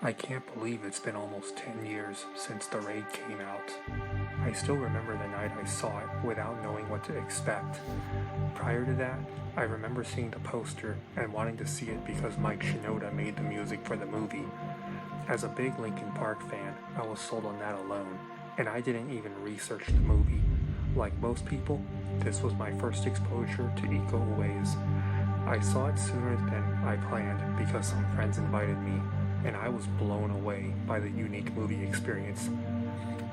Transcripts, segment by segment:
I can't believe it's been almost 10 years since The Raid came out. I still remember the night I saw it without knowing what to expect. Prior to that, I remember seeing the poster and wanting to see it because Mike Shinoda made the music for the movie. As a big Linkin Park fan, I was sold on that alone, and I didn't even research the movie. Like most people, this was my first exposure to Iko Uwais. I saw it sooner than I planned because some friends invited me, and I was blown away by the unique movie experience.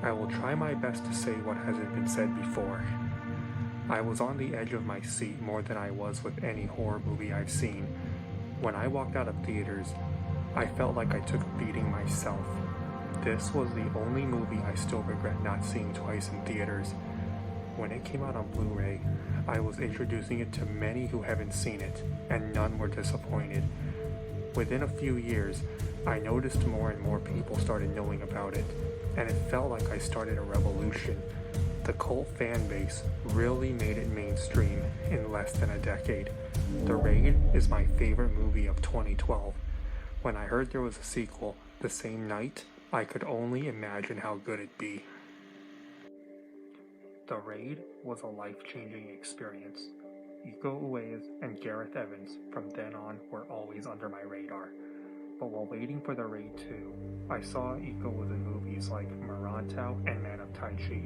I will try my best to say what hasn't been said before. I was on the edge of my seat more than I was with any horror movie I've seen. When I walked out of theaters, I felt like I took a beating myself. This was the only movie I still regret not seeing twice in theaters. When it came out on Blu-ray, I was introducing it to many who haven't seen it, and none were disappointed. Within a few years, I noticed more and more people started knowing about it, and it felt like I started a revolution. The cult fan base really made it mainstream in less than a decade. The Raid is my favorite movie of 2012. When I heard there was a sequel the same night, I could only imagine how good it'd be. The Raid was a life-changing experience. Iko Uwais and Gareth Evans from then on were always under my radar. But while waiting for The Raid 2, I saw Iko was in movies like Merantau and Man of Tai Chi.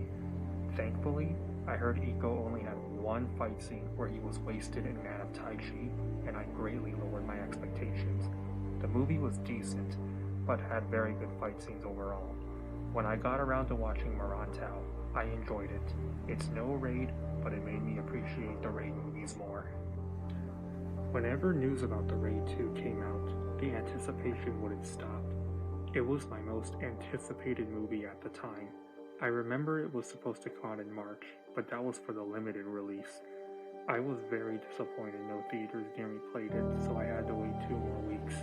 Thankfully, I heard Iko only had one fight scene where he was wasted in Man of Tai Chi, and I greatly lowered my expectations. The movie was decent, but had very good fight scenes overall. When I got around to watching Merantau, I enjoyed it. It's no Raid, but it made me appreciate the Raid movies more. Whenever news about The Raid 2 came out, the anticipation wouldn't stop. It was my most anticipated movie at the time. I remember it was supposed to come out in March, but that was for the limited release. I was very disappointed no theaters near me played it, so I had to wait 2 more weeks.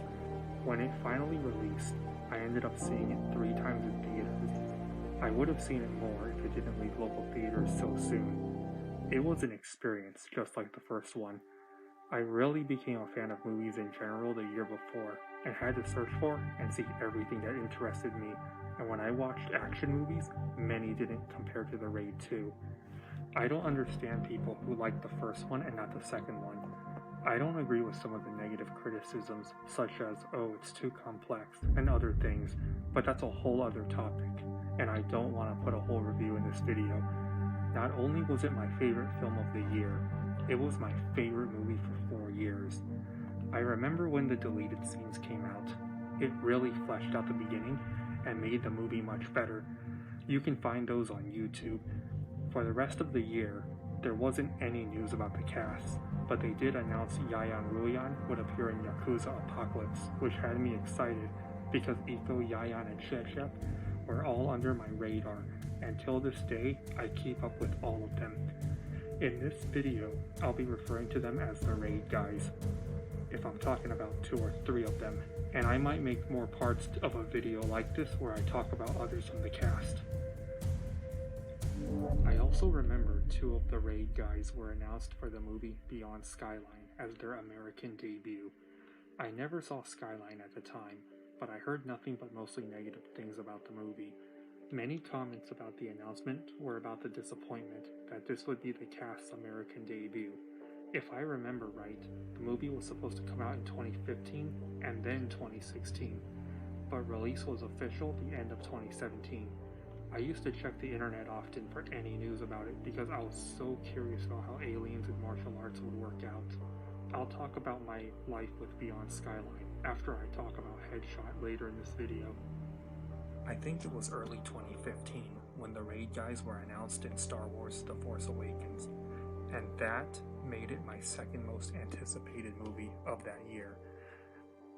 When it finally released, I ended up seeing it 3 times in theaters. I would have seen it more if it didn't leave local theaters so soon. It was an experience just like the first one. I really became a fan of movies in general the year before, and had to search for and see everything that interested me, and when I watched action movies, many didn't compare to The Raid 2. I don't understand people who like the first one and not the second one. I don't agree with some of the negative criticisms, such as, oh, it's too complex, and other things, but that's a whole other topic, and I don't want to put a whole review in this video. Not only was it my favorite film of the year, it was my favorite movie for 4 years. I remember when the deleted scenes came out. It really fleshed out the beginning and made the movie much better. You can find those on YouTube. For the rest of the year, there wasn't any news about the cast, but they did announce Yayan Ruyan would appear in Yakuza Apocalypse, which had me excited because Iko, Yayan, and Shechep were all under my radar, and till this day, I keep up with all of them. In this video, I'll be referring to them as the Raid guys, if I'm talking about 2 or 3 of them, and I might make more parts of a video like this where I talk about others from the cast. I also remember 2 of the Raid guys were announced for the movie Beyond Skyline as their American debut. I never saw Skyline at the time, but I heard nothing but mostly negative things about the movie. Many comments about the announcement were about the disappointment that this would be the cast's American debut. If I remember right, the movie was supposed to come out in 2015 and then 2016, but release was official the end of 2017. I used to check the internet often for any news about it because I was so curious about how aliens and martial arts would work out. I'll talk about my life with Beyond Skyline after I talk about Headshot later in this video. I think it was early 2015 when the Raid guys were announced in Star Wars The Force Awakens, and that made it my second most anticipated movie of that year.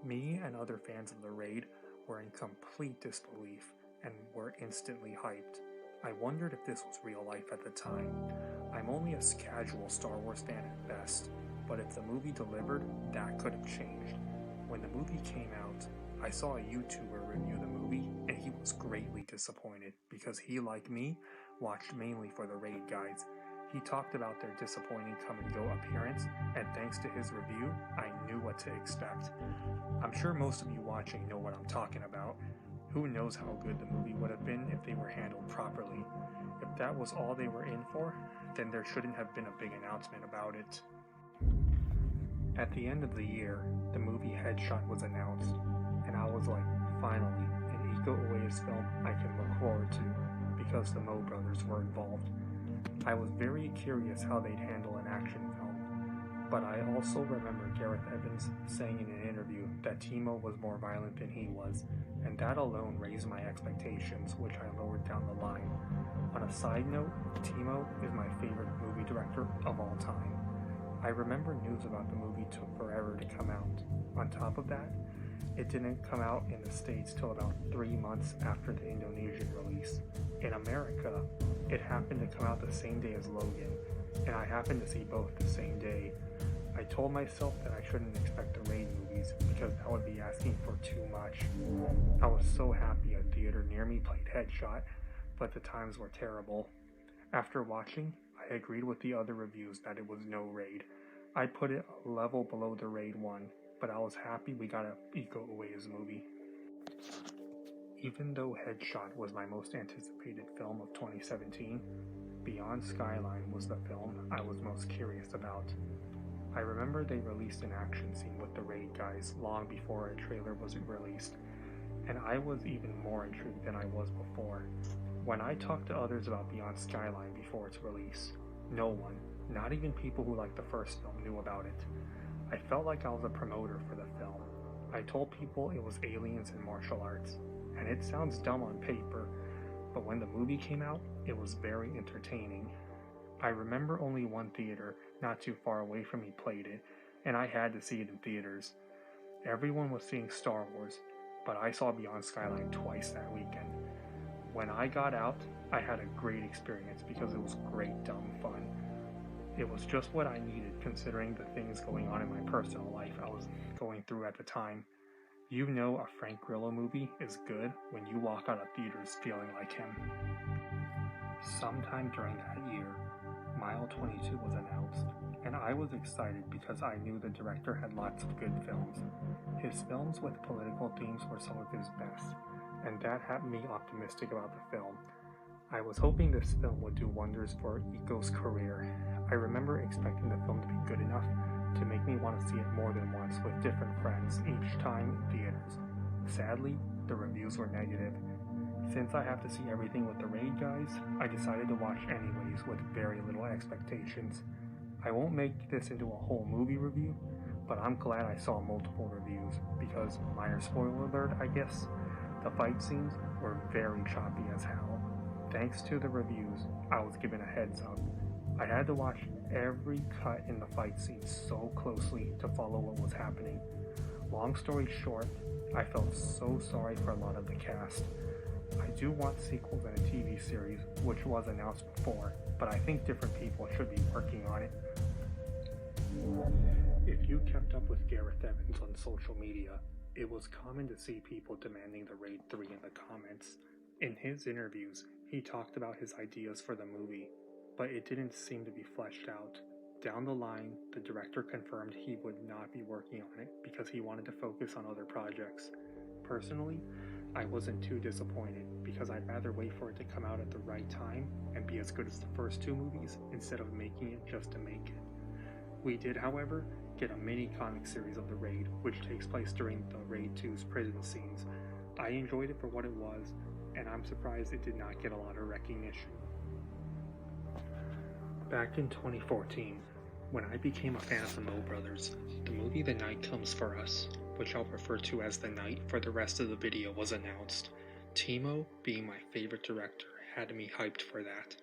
Me and other fans of the Raid were in complete disbelief and were instantly hyped. I wondered if this was real life at the time. I'm only a casual Star Wars fan at best, but if the movie delivered, that could have changed. When the movie came out, I saw a YouTuber review the movie, and he was greatly disappointed because he, like me, watched mainly for the Raid guys. He talked about their disappointing come-and-go appearance, and thanks to his review, I knew what to expect. I'm sure most of you watching know what I'm talking about. Who knows how good the movie would have been if they were handled properly. If that was all they were in for, then there shouldn't have been a big announcement about it. At the end of the year, the movie Headshot was announced, and I was like, finally, an Iko Uwais film I can look forward to, because the Mo brothers were involved. I was very curious how they'd handle an action film, but I also remember Gareth Evans saying in an interview that Timo was more violent than he was, and that alone raised my expectations, which I lowered down the line. On a side note, Timo is my favorite movie director of all time. I remember news about the movie took forever to come out. On top of that, it didn't come out in the States till about 3 months after the Indonesian release. In America, it happened to come out the same day as Logan, and I happened to see both the same day. I told myself that I shouldn't expect the Raid movies because that would be asking for too much. I was so happy a theater near me played Headshot, but the times were terrible. After watching, I agreed with the other reviews that it was no Raid. I put it a level below the Raid one, but I was happy we got a Iko Uwais movie. Even though Headshot was my most anticipated film of 2017, Beyond Skyline was the film I was most curious about. I remember they released an action scene with the Raid guys long before a trailer was released, and I was even more intrigued than I was before. When I talked to others about Beyond Skyline before its release, no one, not even people who liked the first film, knew about it. I felt like I was a promoter for the film. I told people it was aliens and martial arts, and it sounds dumb on paper, but when the movie came out, it was very entertaining. I remember only one theater not too far away from me played it, and I had to see it in theaters. Everyone was seeing Star Wars, but I saw Beyond Skyline twice that weekend. When I got out, I had a great experience because it was great dumb fun. It was just what I needed considering the things going on in my personal life I was going through at the time. You know a Frank Grillo movie is good when you walk out of theaters feeling like him. Sometime during that year, Mile 22 was announced, and I was excited because I knew the director had lots of good films. His films with political themes were some of his best, and that had me optimistic about the film. I was hoping this film would do wonders for Iko's career. I remember expecting the film to be good enough to make me want to see it more than once with different friends each time in theaters. Sadly, the reviews were negative. Since I have to see everything with the Raid guys, I decided to watch anyways with very little expectations. I won't make this into a whole movie review, but I'm glad I saw multiple reviews because, minor spoiler alert I guess, the fight scenes were very choppy as hell. Thanks to the reviews, I was given a heads up. I had to watch every cut in the fight scene so closely to follow what was happening. Long story short, I felt so sorry for a lot of the cast. I do want sequels and a TV series, which was announced before, but I think different people should be working on it. If you kept up with Gareth Evans on social media, it was common to see people demanding the Raid 3 in the comments. In his interviews, he talked about his ideas for the movie, but it didn't seem to be fleshed out. Down the line, the director confirmed he would not be working on it because he wanted to focus on other projects. Personally, I wasn't too disappointed because I'd rather wait for it to come out at the right time and be as good as the first two movies instead of making it just to make it. We did, however, get a mini comic series of the Raid, which takes place during the Raid 2's prison scenes. I enjoyed it for what it was, and I'm surprised it did not get a lot of recognition. Back in 2014, when I became a fan of the Mo brothers, the movie The Night Comes For Us, which I'll refer to as The Night for the rest of the video, was announced. Timo, being my favorite director, had me hyped for that.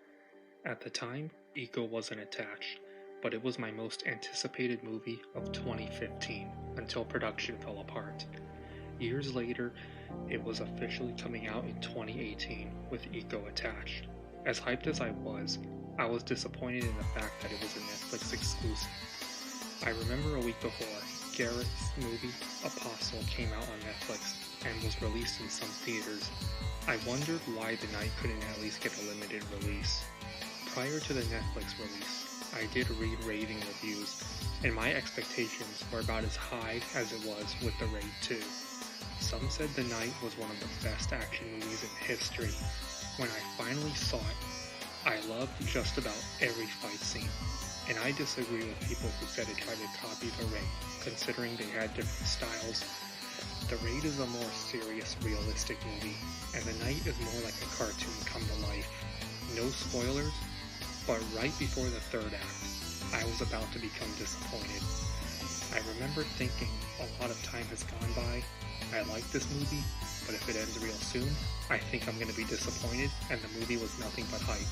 At the time, Iko wasn't attached, but it was my most anticipated movie of 2015 until production fell apart. Years later, it was officially coming out in 2018 with Iko attached. As hyped as I was disappointed in the fact that it was a Netflix exclusive. I remember a week before, Garrett's movie Apostle came out on Netflix and was released in some theaters. I wondered why The Night couldn't at least get a limited release. Prior to the Netflix release, I did read raving reviews, and my expectations were about as high as it was with The Raid 2. Some said The Night was one of the best action movies in history. When I finally saw it, I loved just about every fight scene, and I disagree with people who said it tried to copy The Raid, considering they had different styles. The Raid is a more serious, realistic movie, and The Night is more like a cartoon come to life. No spoilers, but right before the third act, I was about to become disappointed. I remember thinking a lot of time has gone by, I like this movie, but if it ends real soon, I think I'm going to be disappointed, and the movie was nothing but hype.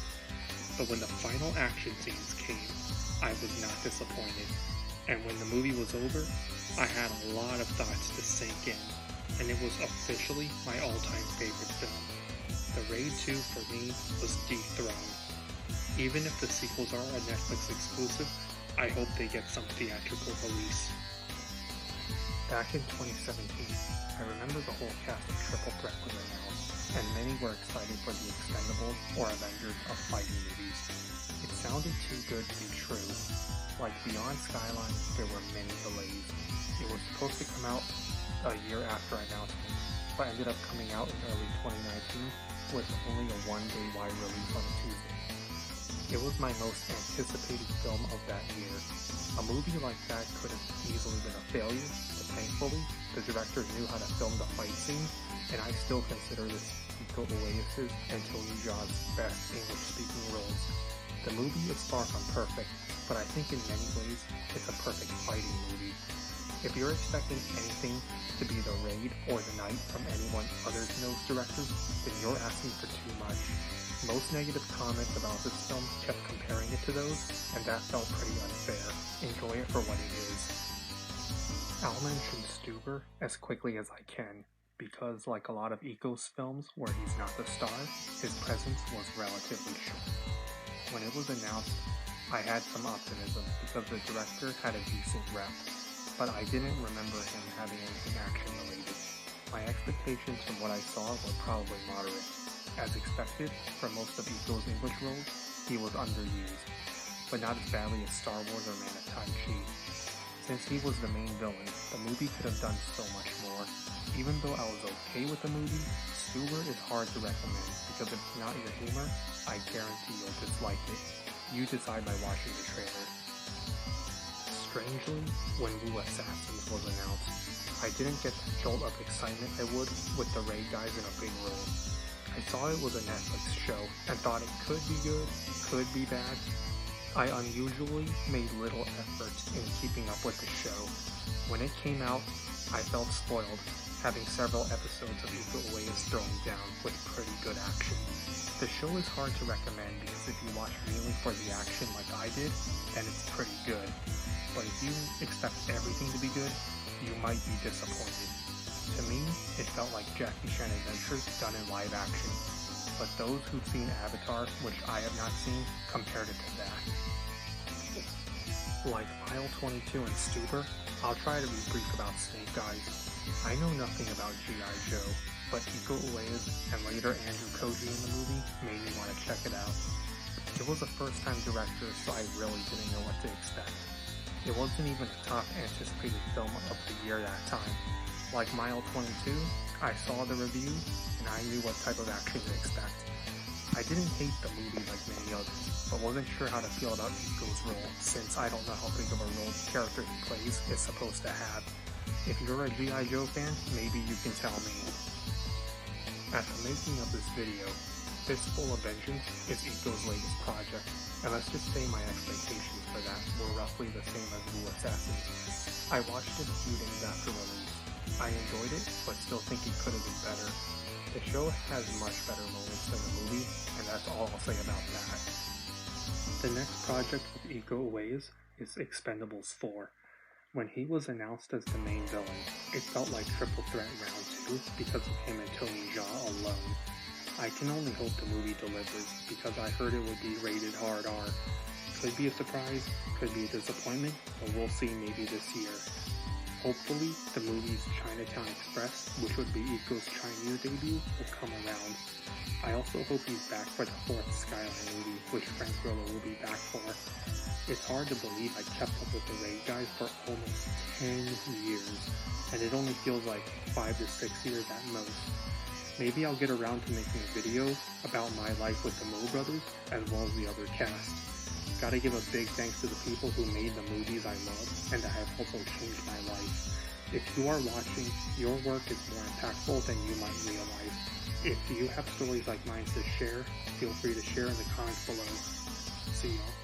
But when the final action scenes came, I was not disappointed, and when the movie was over, I had a lot of thoughts to sink in, and it was officially my all-time favorite film. The Raid 2 for me was dethroned. Even if the sequels are a Netflix exclusive, I hope they get some theatrical release. Back in 2017, I remember the whole cast of Triple Threat was announced, and many were excited for the Expendables or Avengers of fighting movies. It sounded too good to be true. Like beyond Skyline, there were many delays. It was supposed to come out a year after announcement, but ended up coming out in early 2019 with only a one-day wide release on a Tuesday. It was my most anticipated film of that year. A movie like that could have easily been a failure, but thankfully, the director knew how to film the fight scene, and I still consider this Iko Uwais' and Tony Jaa's best English-speaking roles. The movie is far from perfect, but I think in many ways, it's a perfect fighting movie. If you're expecting anything to be The Raid or The Night from anyone other than those directors, then you're asking for too much. Most negative comments about this film kept comparing it to those, and that felt pretty unfair. Enjoy it for what it is. I'll mention Stuber as quickly as I can, because like a lot of Iko's films where he's not the star, his presence was relatively short. When it was announced, I had some optimism because the director had a decent rep, but I didn't remember him having anything action related. My expectations from what I saw were probably moderate. As expected, for most of Iko's English roles, he was underused, but not as badly as Star Wars or Man of Tai-Chi. Since he was the main villain, the movie could have done so much more. Even though I was okay with the movie, Stuber is hard to recommend because if it's not your humor, I guarantee you'll dislike it. You decide by watching the trailer. Strangely, when Wu Assassins was announced, I didn't get the jolt of excitement I would with the Raid guys in a big role. I saw it was a Netflix show and thought it could be good, could be bad. I unusually made little effort in keeping up with the show. When it came out, I felt spoiled, having several episodes of Iko Uwais throwing down with pretty good action. The show is hard to recommend because if you watch mainly for the action like I did, then it's pretty good. But if you expect everything to be good, you might be disappointed. To me, it felt like Jackie Chan Adventures done in live action, but those who've seen Avatar, which I have not seen, compared it to that. Like Mile 22 and Stuber, I'll try to be brief about Snake Eyes. I know nothing about G.I. Joe, but Iko Uwais and later Andrew Koji in the movie made me want to check it out. It was a first-time director, so I really didn't know what to expect. It wasn't even a top anticipated film of the year that time. Like Mile 22, I saw the review, and I knew what type of action to expect. I didn't hate the movie like many others, but wasn't sure how to feel about Iko's role, since I don't know how big of a role the character he plays is supposed to have. If you're a G.I. Joe fan, maybe you can tell me. At the making of this video, Fistful of Vengeance is Iko's latest project, and let's just say my expectations for that were roughly the same as Wu Assassins. I watched it a few days after release. I enjoyed it, but still think it could have been better. The show has much better moments than the movie, and that's all I'll say about that. The next project with Iko Uwais is Expendables 4. When he was announced as the main villain, it felt like Triple Threat Round 2 because of him and Tony Jaa alone. I can only hope the movie delivers, because I heard it would be rated hard R. Could be a surprise, could be a disappointment, but we'll see maybe this year. Hopefully, the movie's Chinatown Express, which would be Iko's Chinese debut, will come around. I also hope he's back for the 4th Skyline movie, which Frank Grillo will be back for. It's hard to believe I kept up with the Raid guys for almost 10 years, and it only feels like 5 to 6 years at most. Maybe I'll get around to making a video about my life with the Mo brothers, as well as the other cast. Gotta give a big thanks to the people who made the movies I love, and that have also changed my life. If you are watching, your work is more impactful than you might realize. If you have stories like mine to share, feel free to share in the comments below. See y'all.